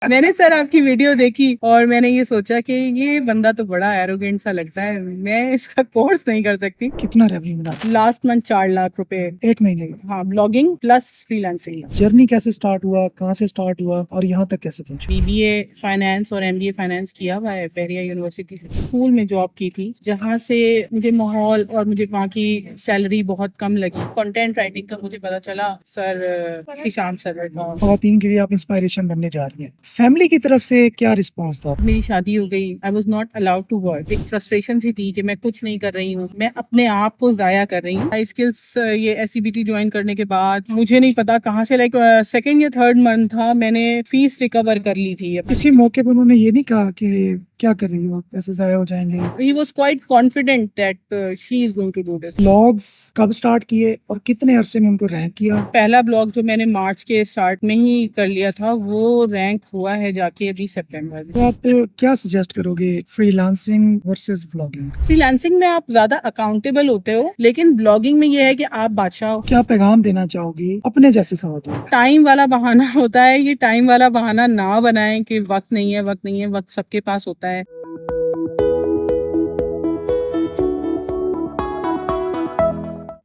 मैंने सर आपकी वीडियो देखी और मैंने ये सोचा कि ये बंदा तो बड़ा एरोगेंट सा लगता है, मैं इसका कोर्स नहीं कर सकती। कितना रेवेन्यू बनाते लास्ट मंथ 4 लाख रुपए। हैं एक महीने का? हाँ, ब्लॉगिंग प्लस फ्रीलांसिंग। जर्नी कैसे स्टार्ट हुआ, कहाँ से स्टार्ट हुआ और यहाँ तक कैसे पहुंचे? बीबीए फाइनेंस और एमबीए फाइनेंस किया हुआ है बहरिया यूनिवर्सिटी से। स्कूल में जॉब की थी जहाँ से मुझे माहौल और मुझे वहाँ की सैलरी बहुत कम लगी। कंटेंट राइटिंग का मुझे पता चला सर हिशाम सर का। खवातीन के लिए आप इंस्पायरेशन बनने जा रही हैं। फैमिली की तरफ से क्या रिस्पॉन्स था? मेरी शादी हो गई, I was not allowed to work. एक फ्रस्ट्रेशन सी थी कि मैं कुछ नहीं कर रही हूँ, मैं अपने आप को जाया कर रही हूँ। हाई स्किल्स ये एससीबीटी ज्वाइन करने के बाद मुझे नहीं पता कहाँ से लाइक सेकेंड या थर्ड मंथ था, मैंने फीस रिकवर कर ली थी। इसी मौके पर उन्होंने ये नहीं कहा कि क्या कर रही हो, पैसे जाया हो जाएंगे? He was quite confident that she is going to do this. Blogs कब स्टार्ट किए और कितने अरसे में उनको रैंक किया? पहला ब्लॉग जो मैंने मार्च के स्टार्ट में ही कर लिया था वो रैंक हुआ है जाके अभी सितंबर में। तो आप क्या सजेस्ट करोगे फ्रीलांसिंग वर्सेस ब्लॉगिंग? फ्रीलांसिंग में आप ज्यादा अकाउंटेबल होते हो, लेकिन ब्लॉगिंग में ये है कि आप बादशाह हो। क्या पैगाम देना चाहोगी अपने जैसी खवातीन? टाइम वाला बहाना होता है, ये टाइम वाला बहाना ना बनाएं कि वक्त नहीं है, वक्त नहीं है, वक्त सबके पास होता है।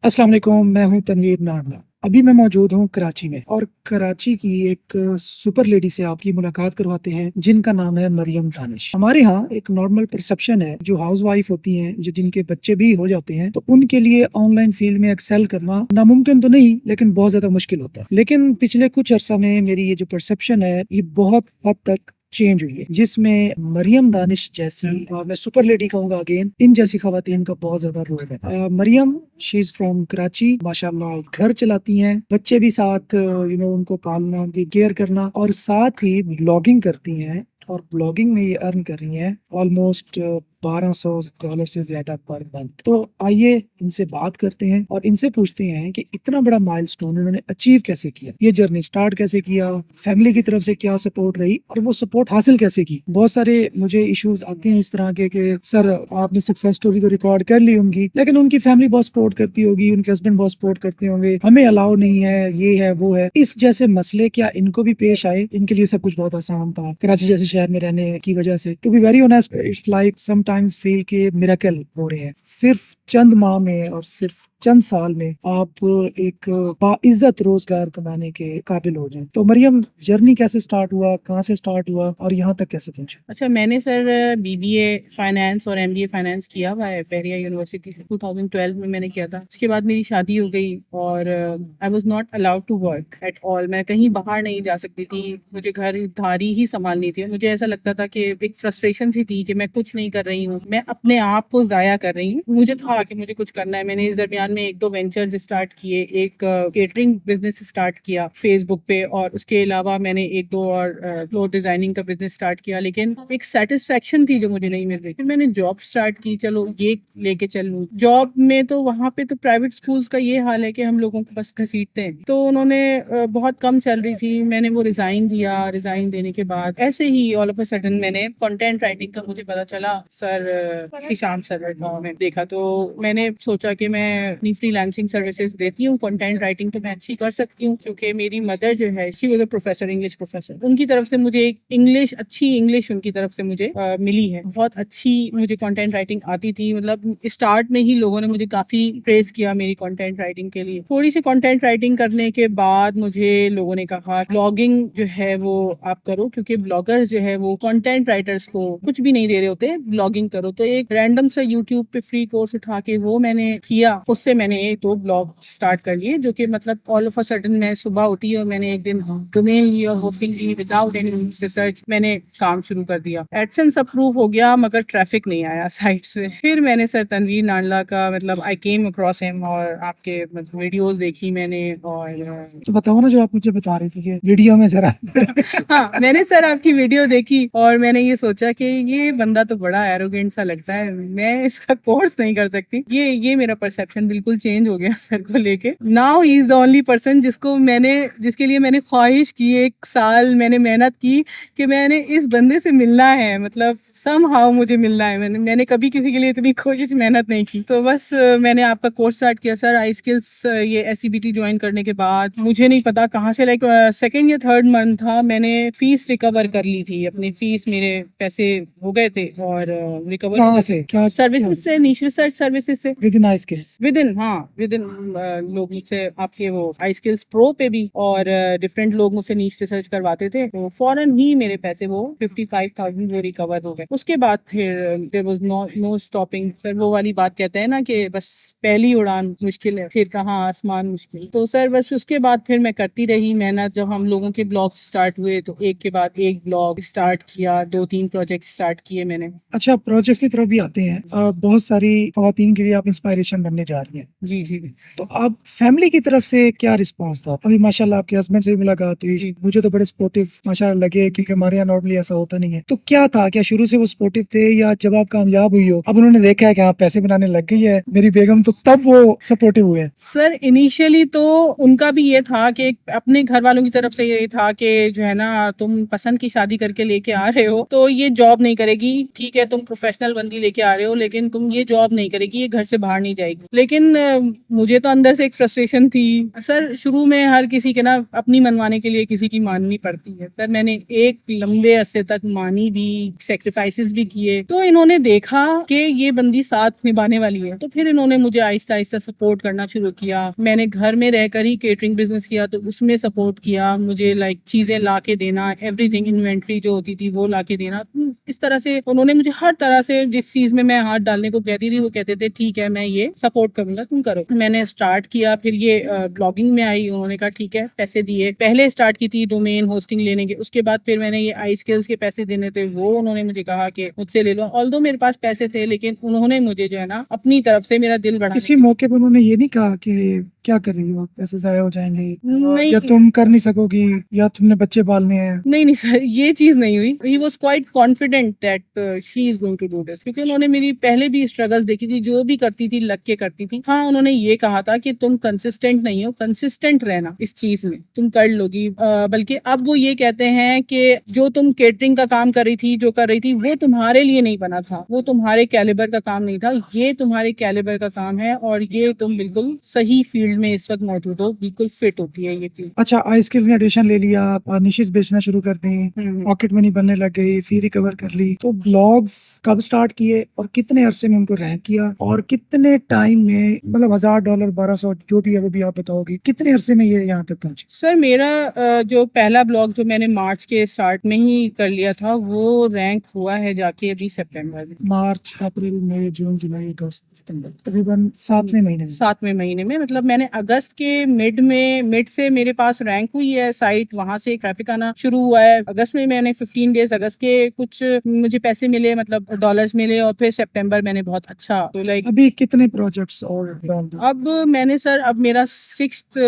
अस्सलाम वालेकुम, मैं हूं तनवीर नारला। अभी मैं मौजूद हूं कराची में और कराची की एक सुपर लेडी से आपकी मुलाकात करवाते हैं जिनका नाम है मरियम दानिश। हमारे यहाँ एक नॉर्मल परसेप्शन है, जो हाउस वाइफ होती हैं, जो जिनके बच्चे भी हो जाते हैं, तो उनके लिए ऑनलाइन फील्ड में एक्सेल करना नामुमकिन तो नहीं लेकिन बहुत ज्यादा मुश्किल होता है। लेकिन पिछले कुछ अर्सा में मेरी ये जो परसेप्शन है ये बहुत हद तक चेंज हुई है, जिसमें मरियम दानिश जैसी मैं सुपर लेडी कहूंगा अगेन, इन जैसी खवातीन का बहुत ज्यादा रोल है। Maryam she is from Karachi, माशाल्लाह घर चलाती हैं, बच्चे भी साथ उनको पालना, उनकी केयर करना और साथ ही ब्लॉगिंग करती हैं और ब्लॉगिंग में ये अर्न कर रही हैं ऑलमोस्ट $1200 से ज्यादा पर मंथ। तो आइए इनसे बात करते हैं और इनसे पूछते हैं कि इतना बड़ा माइलस्टोन उन्होंने अचीव कैसे किया, ये जर्नी स्टार्ट कैसे किया, फैमिली की तरफ से क्या सपोर्ट रही और वो सपोर्ट हासिल कैसे की। बहुत सारे मुझे इश्यूज आते हैं इस तरह के कि सर आपने सक्सेस स्टोरी तो रिकॉर्ड कर ली होंगी लेकिन उनकी फैमिली बहुत सपोर्ट करती होगी, उनके हस्बैंड बहुत सपोर्ट करते होंगे, हमें अलाउ नहीं है, ये है वो है। इस जैसे मसले क्या इनको भी पेश आए? इनके लिए सब कुछ बहुत आसान था कराची जैसे शहर में रहने की वजह से। To be very honest, it's like sometimes feel के मिरेकल हो रहे हैं। सिर्फ चंद माह में और सिर्फ चंद साल में आप एक बाइज्जत रोजगार कमाने के काबिल हो जाएं। तो मरियम, जर्नी कैसे स्टार्ट हुआ, कहाँ से स्टार्ट हुआ और यहाँ तक कैसे पहुंचे? अच्छा, मैंने सर बीबीए फाइनेंस और एमबीए फाइनेंस किया हुआ है बहरिया यूनिवर्सिटी से। 2012 में मैंने किया था। उसके बाद मेरी शादी हो गई और I was not allowed to work at all. मैं कहीं बाहर नहीं जा सकती थी, मुझे घर धारी ही संभालनी थी। मुझे ऐसा लगता था कि एक फ्रस्ट्रेशन सी थी कि मैं कुछ नहीं कर रही हूँ, मैं अपने आप को जाया कर रही हूँ। मुझे था कि मुझे कुछ करना है। मैंने इस दरमियान में 1-2 वेंचर्स स्टार्ट किए, एक केटरिंग बिजनेस स्टार्ट किया फेसबुक पे और उसके अलावा मैंने 1-2 और क्लोथ डिजाइनिंग का बिजनेस स्टार्ट किया, लेकिन एक सेटिस्फेक्शन थी जो मुझे नहीं मिल रही। फिर मैंने जॉब स्टार्ट की, चलो ये लेके चल लूं। जॉब में तो वहां पे तो प्राइवेट स्कूल्स का ये हाल है कि हम लोगों को बस घसीटते हैं, तो उन्होंने बहुत कम सैलरी थी, मैंने वो रिजाइन दिया। रिजाइन देने के बाद ऐसे ही ऑल ऑफ अ सडन मैंने कंटेंट राइटिंग का मुझे पता चला सर हिशाम सर का। मैं देखा तो मैंने सोचा कि मैं अपनी फ्रीलांसिंग सर्विसेज देती हूँ, कंटेंट राइटिंग तो मैं अच्छी कर सकती हूँ क्योंकि मेरी मदर जो है she was a professor, English professor. उनकी तरफ से मुझे एक अच्छी इंग्लिश उनकी तरफ से मुझे मिली है। बहुत अच्छी मुझे कंटेंट राइटिंग आती थी, मतलब स्टार्ट में ही लोगों ने मुझे काफी प्रेज किया मेरी कंटेंट राइटिंग के लिए। थोड़ी सी कंटेंट राइटिंग करने के बाद मुझे लोगों ने कहा ब्लॉगिंग जो है वो आप करो, क्योंकि ब्लॉगर्स जो है वो कंटेंट राइटर्स को कुछ भी नहीं दे रहे होते, ब्लॉगिंग करो। तो एक रैंडम सा यूट्यूब पे फ्री कोर्स उठा के वो मैंने किया, उससे मैंने 2 ब्लॉग स्टार्ट कर लिए, जो कि मतलब ऑल ऑफ अ सडन मैं सुबह उठी और मैंने एक दिन डोमेन ली और होस्टिंग ली विदाउट एनी रिसर्च मैंने काम शुरू कर दिया। एडसेंस अप्रूव हो गया मगर ट्रैफिक नहीं आया साइट से। फिर मैंने सर तनवीर नारला का मतलब आई केम अक्रॉस हिम और आपके मतलब वीडियोस देखी मैंने और तो बताओ ना जो आप मुझे बता रही थी कि वीडियो में जरा हाँ, मैंने सर आपकी वीडियो देखी और मैंने ये सोचा कि ये बंदा तो बड़ा एरोगेंट सा लगता है, मैं इसका कोर्स नहीं कर सकती। ये मेरा परसेप्शन बिल्कुल चेंज हो गया सर को लेके। Now he is the only person जिसके लिए मैंने ख्वाहिश की, 1 साल मैंने मेहनत की कि मैंने इस बंदे से मिलना है, मतलब समहाउ मुझे मिलना है। मैंने कभी किसी के लिए इतनी कोशिश मेहनत नहीं की। तो बस मैंने आपका कोर्स स्टार्ट किया सर, आई स्किल्स ये SCBT ज्वाइन करने के बाद मुझे नहीं पता कहाँ से, लाइक 2nd या 3rd मंथ था, मैंने फीस रिकवर कर ली थी। अपनी फीस, मेरे पैसे हो गए थे और रिकवर कहाँ से, क्या सर्विसेज से, नीश रिसर्च सर्विसेज से, with in I skills? With in लोग मुझसे आपके वो आई स्किल्स प्रो पे भी और डिफरेंट लोग मुझसे नीश रिसर्च करवाते थे, तो फौरन ही मेरे पैसे वो 55,000 वो रिकवर हो गए। उसके बाद फिर there was no stopping sir. वो वाली बात कहते हैं ना कि बस पहली उड़ान मुश्किल है, फिर कहाँ आसमान मुश्किल। तो सर बस उसके बाद फिर मैं करती रही मेहनत। जब हम लोगों के ब्लॉग स्टार्ट हुए तो एक के बाद एक ब्लॉग स्टार्ट किया, 2-3 प्रोजेक्ट स्टार्ट किए मैंने। अच्छा, प्रोजेक्ट की तरफ भी आते हैं। बहुत सारी खवातीन के लिए आप इंस्पायरेशन बनने जा रही हैं, जी जी तो आप फैमिली की तरफ से क्या रिस्पांस था? अभी माशाल्लाह आपके हस्बैंड से भी मुलाकात हुई, मुझे तो बड़े सपोर्टिव माशाल्लाह लगे, क्योंकि हमारे यहाँ नॉर्मली ऐसा होता नहीं है। तो क्या था, क्या शुरू से वो सपोर्टिव थे, या जब आप कामयाब हुई हो, अब उन्होंने देखा है कि आप पैसे बनाने लग गई है मेरी बेगम, तो तब वो सपोर्टिव हुए? सर इनिशियली तो उनका भी ये था कि अपने घर वालों की तरफ से ये था कि जो है ना, तुम पसंद की शादी करके लेके आ रहे हो तो ये जॉब नहीं करेगी, ठीक है तुम प्रोफेशनल बंदी लेके आ रहे हो, लेकिन तुम ये जॉब नहीं करेगी, ये घर से बाहर नहीं जाएगी। लेकिन मुझे तो अंदर से एक फ्रस्ट्रेशन थी सर। शुरू में हर किसी के ना अपनी मनवाने के लिए किसी की माननी पड़ती है सर। मैंने एक लंबे अरसे तक मानी भी, सेक्रीफाइसेस भी किए। तो इन्होंने देखा कि ये बंदी साथ निभाने वाली है, तो फिर इन्होंने मुझे आहिस्ता आहिस्ता सपोर्ट करना शुरू किया। मैंने घर में रहकर ही केटरिंग बिजनेस किया तो उसमें सपोर्ट किया मुझे, लाइक चीजें ला के देना, एवरीथिंग, इन्वेंट्री जो होती थी वो ला के देना। इस तरह से उन्होंने मुझे हर तरह से, जिस चीज में मैं हाथ डालने को कहती थी वो कहते थे ठीक है मैं ये सपोर्ट करूंगा, तुम करो। मैंने स्टार्ट किया, फिर ये ब्लॉगिंग में आई, उन्होंने कहा ठीक है, पैसे दिए। पहले स्टार्ट की थी डोमेन होस्टिंग लेने के, उसके बाद फिर मैंने ये आई स्किल्स के पैसे देने थे, वो उन्होंने मुझे कहा कि मुझसे ले लो। ऑल्दो मेरे पास पैसे थे, लेकिन उन्होंने मुझे जो है ना अपनी तरफ से मेरा दिल बढ़ा। किसी मौके पर उन्होंने ये नहीं कहा कि क्या कर रही हो, पैसे जाया हो जाएंगे, नहीं या तुम कर नहीं सकोगी, या तुमने बच्चे पालने हैं? नहीं सर, ये चीज नहीं हुई। He was quite confident that she is going to do this, क्योंकि उन्होंने मेरी पहले भी स्ट्रगल्स देखी थी, जो भी करती थी लग के करती थी। हाँ, उन्होंने ये कहा था कि तुम कंसिस्टेंट नहीं हो, कंसिस्टेंट रहना इस चीज में, तुम कर लोगी। बल्कि अब वो ये कहते हैं कि जो तुम केटरिंग का काम कर रही थी, जो कर रही थी, वो तुम्हारे लिए नहीं बना था, वो तुम्हारे कैलिबर का काम नहीं था, ये तुम्हारे कैलिबर का काम है और ये तुम बिल्कुल सही फील्ड में इस वक्त मौजूद हो, बिल्कुल फिट होती है ये फील्ड। अच्छा, आई स्किल्स में एडिशन ले लिया, निशेस बेचना शुरू कर दी, पॉकेट मनी बनने लग गई, फी रिकवर कर ली, तो ब्लॉग्स कब स्टार्ट किए और कितने अरसे में उनको रैंक किया, और कितने टाइम में, मतलब $1000, 1200, जो भी है वो भी आप बताओगे, कितने अरसे में ये यहाँ तक पहुंचे? सर मेरा जो पहला ब्लॉग जो मैंने मार्च के स्टार्ट में ही कर लिया था, वो रैंक हुआ है जाके अभी सितंबर में। मार्च, अप्रैल, मई, जून, जुलाई, अगस्त, सितंबर, तकरीबन 7वें महीने में। 7वें महीने में, मतलब मैंने अगस्त के मिड से मेरे पास रैंक हुई है साइट, वहां से ट्रैफिक आना शुरू हुआ है। अगस्त में मैंने 15 डेज अगस्त के कुछ मुझे पैसे मिले, मतलब डॉलर्स मिले, और फिर सितंबर मैंने बहुत अच्छा, तो लाइक अभी कितने प्रोजेक्ट्स और डाल दो? अब मैंने सर, अब मेरा 6th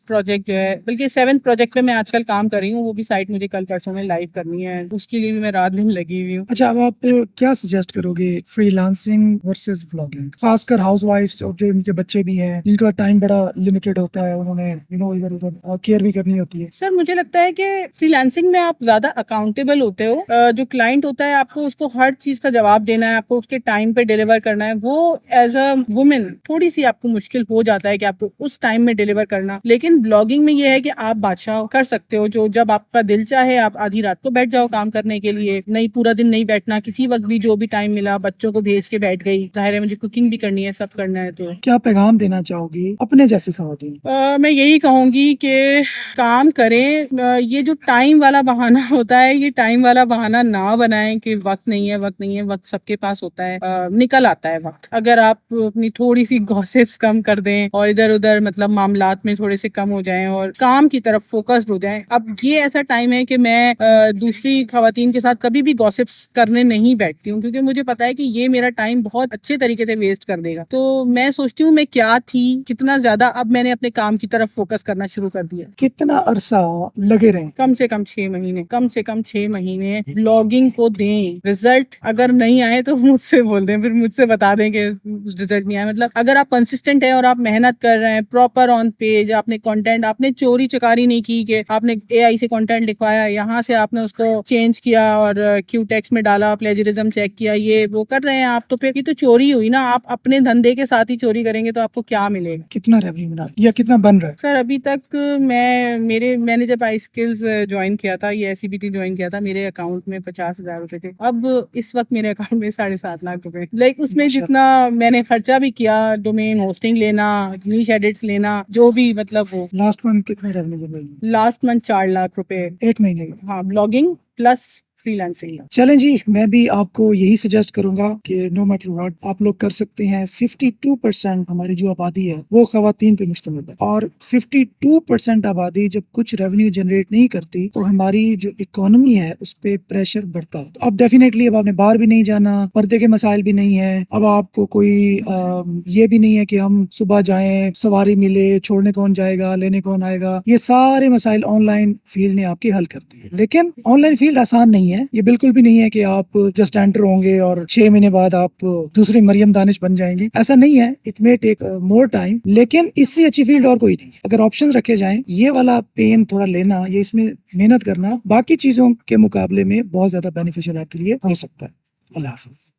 प्रोजेक्ट जो है, बल्कि 7th प्रोजेक्ट पे मैं आजकल काम कर रही हूँ, वो भी साइट मुझे कल परसों में लाइव करनी है, उसके लिए भी मैं रात दिन लगी हुई हूँ। अच्छा, अब आप क्या सजेस्ट करोगे फ्रीलांसिंग वर्सेस व्लॉगिंग, खासकर हाउसवाइफ्स और जो इनके बच्चे भी हैं, जिनका टाइम बड़ा लिमिटेड होता है, उन्होंने इधर उधर केयर भी करनी होती है? सर मुझे लगता है कि फ्रीलांसिंग में आप ज्यादा अकाउंटेबल होते हो। जो क्लाइंट होता है आपको उसको हर चीज का जवाब देना है, आपको उसके टाइम पे डिलीवर करना है। वो एज अ वुमेन थोड़ी सी आपको मुश्किल हो जाता है कि आपको उस टाइम में डिलीवर करना। लेकिन ब्लॉगिंग में ये है कि आप बादशाह कर सकते हो, जो जब आपका दिल चाहे आप आधी रात को बैठ जाओ काम करने के लिए, नहीं पूरा दिन नहीं बैठना, किसी वक्त भी जो भी टाइम मिला बच्चों को भेज के बैठ गई। जाहिर है मुझे कुकिंग भी करनी है, सब करना है। तो क्या पैगाम देना चाहोगी अपने जैसी खवातीन? मैं यही कहूंगी कि काम करें। ये जो टाइम वाला बहाना होता है, ये टाइम वाला बहाना ना बनाएं कि वक्त नहीं है, वक्त नहीं है। वक्त सबके पास होता है, निकल आता है वक्त। अगर आप अपनी थोड़ी सी गॉसिप्स कम कर दें और इधर उधर मतलब मामलात में थोड़े से कम हो जाएं और काम की तरफ फोकस्ड हो जाएं। अब ये ऐसा टाइम है कि मैं दूसरी खवातीन के साथ कभी भी गॉसिप्स करने नहीं बैठती हूँ, क्योंकि मुझे पता है कि ये मेरा टाइम बहुत अच्छे तरीके से वेस्ट कर देगा। तो मैं सोचती हूँ मैं क्या थी, कितना ज्यादा अब मैंने अपने काम की तरफ फोकस करना शुरू कर दिया। कितना अरसा लगे रहे? कम से कम 6 महीने, कम से कम 6 महीने ब्लॉगिंग को दें। रिजल्ट अगर नहीं आए तो मुझसे बोल दें, फिर मुझसे बता दें कि रिजल्ट नहीं आया। मतलब अगर आप कंसिस्टेंट है और आप मेहनत कर रहे हैं, प्रॉपर ऑन पेज, आपने कंटेंट, आपने चोरी चकारी नहीं की कि आपने एआई से कंटेंट लिखवाया, यहाँ से आपने उसको चेंज किया और क्यू टेक्स्ट में डाला, प्लेजरिज्म चेक किया, ये वो कर रहे हैं आप, तो फिर ये तो चोरी हुई ना। आप अपने धंधे के साथ ही चोरी करेंगे तो आपको क्या मिलेगा? कितना रेवेन्यू बना या कितना बन रहा है? सर अभी तक मैंने जब आई स्किल्स ज्वाइन किया था, ये एससीबीटी ज्वाइन किया था, मेरे अकाउंट में 50,000 रुपए थे। अब इस वक्त मेरे अकाउंट में 7.5 लाख रुपए। लाइक उसमें माशाल्लाह। जितना मैंने खर्चा भी किया, डोमेन होस्टिंग लेना, नीश एडिट्स लेना, जो भी मतलब वो, लास्ट मंथ कितने रेवेन्यू बन रही है? लास्ट मंथ 4 लाख रुपए। एक महीने का? हाँ, ब्लॉगिंग प्लस फ्रीलांसिंग। चलें जी, मैं भी आपको यही सजेस्ट करूंगा कि नो मैटर व्हाट आप लोग कर सकते हैं। 52% हमारी जो आबादी है वो खवातीन पे मुश्तमिल है, और 52% आबादी जब कुछ रेवेन्यू जनरेट नहीं करती तो हमारी जो इकोनॉमी है उस पे प्रेशर बढ़ता है। तो अब डेफिनेटली अब आपने बाहर भी नहीं जाना, पर्दे के मसाइल भी नहीं है, अब आपको कोई ये भी नहीं है कि हम सुबह जाएं, सवारी मिले, छोड़ने कौन जाएगा, लेने कौन आएगा। ये सारे मसाइल ऑनलाइन फील्ड ने आपकी हल कर दिए। लेकिन ऑनलाइन फील्ड आसान नहीं है, ये बिल्कुल भी नहीं है कि आप जस्ट एंटर होंगे और 6 महीने बाद आप दूसरी मरियम दानिश बन जाएंगे। ऐसा नहीं है, it may take more time, लेकिन इससे अच्छी फील्ड और कोई नहीं है। अगर ऑप्शन रखे जाएं, ये वाला पेन थोड़ा लेना, ये इसमें मेहनत करना बाकी चीजों के मुकाबले में बहुत ज्यादा बेनिफिशियल आपके लिए हो सकता है। अल्लाह हाफिज।